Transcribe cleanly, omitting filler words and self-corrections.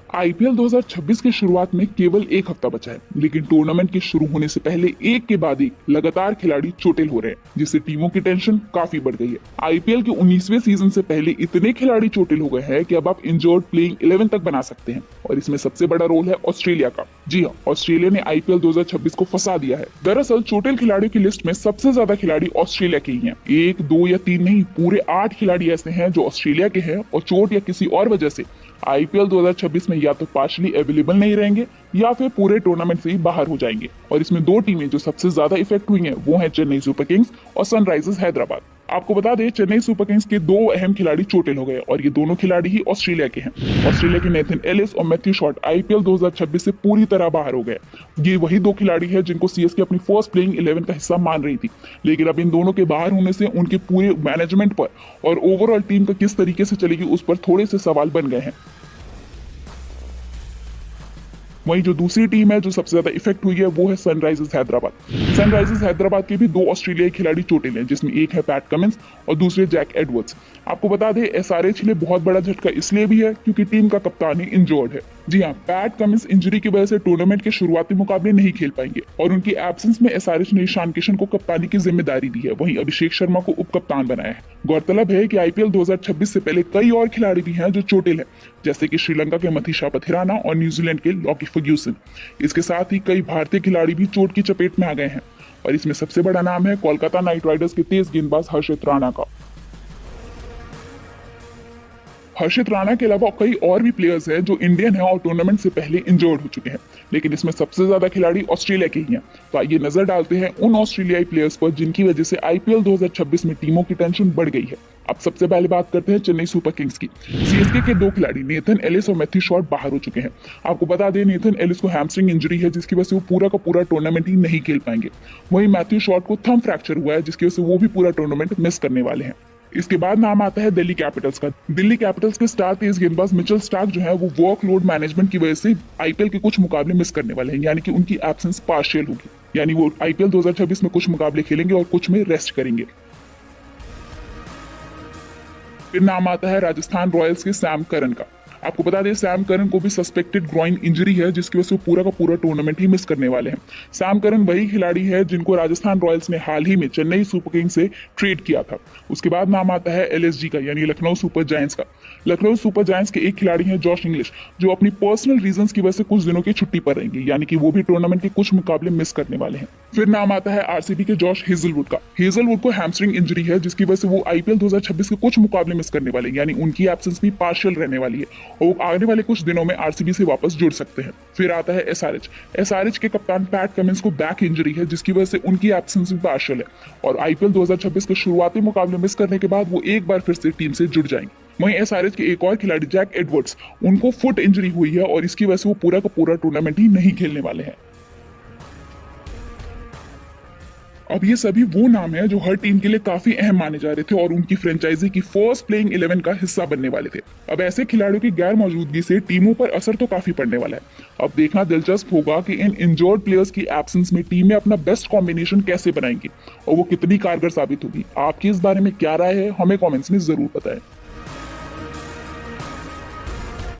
IPL 2026 की शुरुआत में केवल एक हफ्ता बचा है, लेकिन टूर्नामेंट के शुरू होने से पहले एक के बाद एक लगातार खिलाड़ी चोटिल हो रहे हैं, जिससे टीमों की टेंशन काफी बढ़ गई है। आईपीएल के 19वें सीजन से पहले इतने खिलाड़ी चोटिल हो गए हैं कि अब आप इंजर्ड प्लेइंग 11 तक बना सकते हैं, और इसमें सबसे बड़ा रोल है ऑस्ट्रेलिया का। जी हाँ, ऑस्ट्रेलिया ने आईपीएल 2026 को फंसा दिया है। दरअसल चोटिल खिलाड़ियों की लिस्ट में सबसे ज्यादा खिलाड़ी ऑस्ट्रेलिया के ही हैं। एक, दो या तीन नहीं, पूरे 8 खिलाड़ी ऐसे हैं जो ऑस्ट्रेलिया के हैं और चोट या किसी और वजह से आईपीएल 2026 में या तो पार्शली अवेलेबल नहीं रहेंगे या फिर पूरे टूर्नामेंट से ही बाहर हो जाएंगे। और इसमें दो टीमें जो सबसे ज्यादा इफेक्ट हुई हैं वो हैं चेन्नई सुपर किंग्स और सनराइजर्स हैदराबाद। आपको बता दें, चेन्नई सुपर किंग्स के दो अहम खिलाड़ी चोटिल हो गए और ये दोनों खिलाड़ी ही ऑस्ट्रेलिया के हैं। ऑस्ट्रेलिया के नेथन एलिस और मैथ्यू शॉट आईपीएल 2026 से पूरी तरह बाहर हो गए। ये वही दो खिलाड़ी हैं जिनको सीएसके अपनी फर्स्ट प्लेइंग 11 का हिस्सा मान रही थी, लेकिन अब इन दोनों के बाहर होने से उनके पूरे मैनेजमेंट पर और ओवरऑल टीम का किस तरीके से चलेगी उस पर थोड़े से सवाल बन गए हैं। वहीं जो दूसरी टीम है जो सबसे ज्यादा इफेक्ट हुई है वो है सनराइजर्स हैदराबाद। सनराइजर्स हैदराबाद के भी दो ऑस्ट्रेलियाई खिलाड़ी चोटिल हैं, जिसमें एक है पैट कमिंस और दूसरे जैक एडवर्ड्स। आपको बता दें, एसआरएच के लिए बहुत बड़ा झटका इसलिए भी है क्योंकि टीम का कप्तान ही इंजर्ड है। जी हाँ, पैट कमिंस इंजरी की वजह से टूर्नामेंट के शुरुआती मुकाबले नहीं खेल पाएंगे और उनकी एब्सेंस में एसआरएच ने ईशान किशन को कप्तानी की जिम्मेदारी दी है, वहीं अभिषेक शर्मा को उप कप्तान बनाया है। गौरतलब है कि आईपीएल 2026 से पहले कई और खिलाड़ी भी हैं जो चोटिल हैं, जैसे कि श्रीलंका के मथीशा पथिराना और न्यूजीलैंड के लॉकी फर्ग्यूसन। इसके साथ ही कई भारतीय खिलाड़ी भी चोट की चपेट में आ गए हैं, और इसमें सबसे बड़ा नाम है कोलकाता नाइट राइडर्स के तेज गेंदबाज हर्षित राणा का। हर्षित राणा के अलावा कई और भी प्लेयर्स हैं जो इंडियन हैं और टूर्नामेंट से पहले इंजर्ड हो चुके हैं, लेकिन इसमें सबसे ज्यादा खिलाड़ी ऑस्ट्रेलिया के ही हैं। तो आइए नजर डालते हैं उन ऑस्ट्रेलियाई प्लेयर्स पर जिनकी वजह से आईपीएल 2026 में टीमों की टेंशन बढ़ गई है। अब सबसे पहले बात करते हैं चेन्नई सुपर किंग्स की। सीएसके के दो खिलाड़ी नेथन एलिस और मैथ्यू शॉट बाहर हो चुके हैं। आपको बता दें, नेथन एलिस को हैमस्ट्रिंग इंजरी है जिसकी वजह से वो पूरा का पूरा टूर्नामेंट ही नहीं खेल पाएंगे। वहीं मैथ्यू शॉट को थंब फ्रैक्चर हुआ है जिसकी वजह से वो भी पूरा टूर्नामेंट मिस करने वाले हैं। इसके बाद नाम आता है दिल्ली कैपिटल्स का। दिल्ली कैपिटल्स के स्टार तेज गेंदबाज मिचेल स्टार्क जो है वो वर्कलोड मैनेजमेंट की वजह से आईपीएल के कुछ मुकाबले मिस करने वाले हैं, यानी कि उनकी एब्सेंस पार्शियल होगी, यानी वो आईपीएल 2026 में कुछ मुकाबले खेलेंगे और कुछ में रेस्ट करेंगे। फिर नाम आता है राजस्थान रॉयल्स के सैम करन का। आपको बता दें, सैम करन को भी सस्पेक्टेड ग्रॉइन इंजरी है जिसकी वजह से वो पूरा का पूरा टूर्नामेंट ही मिस करने वाले हैं। सैम करन वही खिलाड़ी है जिनको राजस्थान रॉयल्स ने हाल ही में चेन्नई सुपर किंग्स से ट्रेड किया था। उसके बाद नाम आता है एलएसजी का, यानी लखनऊ सुपर जायंट्स का। लखनऊ सुपर जायंट्स के एक खिलाड़ी हैं जॉश इंग्लिश, जो अपनी पर्सनल रीजंस की वजह से कुछ दिनों की छुट्टी पर रहेंगे, यानी कि वो भी टूर्नामेंट के कुछ मुकाबले मिस करने वाले हैं। फिर नाम आता है आरसीबी के जॉश हेजलवुड का। हेजलवुड को हैमस्ट्रिंग इंजरी है जिसकी वजह से वो आईपीएल 2026 के कुछ मुकाबले मिस करने वाले हैं, यानी उनकी एब्सेंस भी पार्शियल रहने वाली है और वो आने वाले कुछ दिनों में आरसीबी से वापस जुड़ सकते हैं। फिर आता है एसआरएच। एसआरएच के कप्तान पैट कमिंस को बैक इंजरी है जिसकी वजह से उनकी एब्सेंस भी पार्शियल है और आईपीएल 2026 के शुरुआती मुकाबले मिस करने के बाद वो एक बार फिर से टीम से जुड़ जाएंगे। वहीं एसआरएच के एक और खिलाड़ी जैक एडवर्ड्स, उनको फुट इंजरी हुई है और इसकी वजह से वो पूरा का पूरा टूर्नामेंट ही नहीं खेलने वाले हैं। अब ये सभी वो नाम हैं जो हर टीम के लिए काफी अहम माने जा रहे थे और उनकी फ्रेंचाइजी की फर्स्ट प्लेइंग 11 का हिस्सा बनने वाले थे। अब ऐसे खिलाड़ियों की गैर मौजूदगी से टीमों पर असर तो काफी पड़ने वाला है। अब देखना दिलचस्प होगा कि इन इंजर्ड प्लेयर्स की एब्सेंस में टीमें अपना बेस्ट कॉम्बिनेशन कैसे बनाएंगी और वो कितनी कारगर साबित होगी। आपकी इस बारे में क्या राय है, हमें कॉमेंट्स में जरूर बताएं।